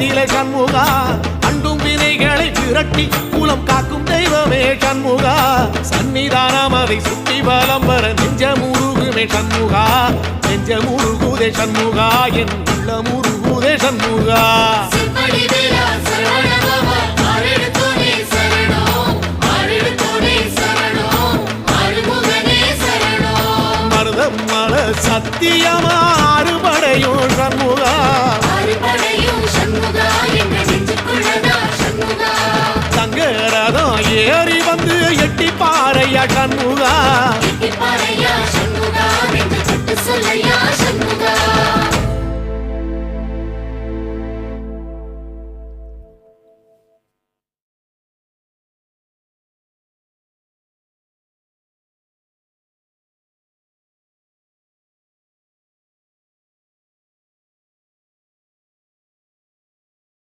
நிலை சண்முகா அண்டும் வினைகளை விரட்டி குலம் காக்கும் தெய்வமே சண்முகா சன்னிதானம் அதை சுற்றி பலம் வர நெஞ்சமுருகுமே சண்முகா நெஞ்சமுருகுதே சண்முகா என் உள்ளமுருகுதே சண்முகா மருதமல சத்தியமா அறுபடையும் சண்முகா தங்கரதம் ஏறி வந்து எட்டி பாறையா சண்முகா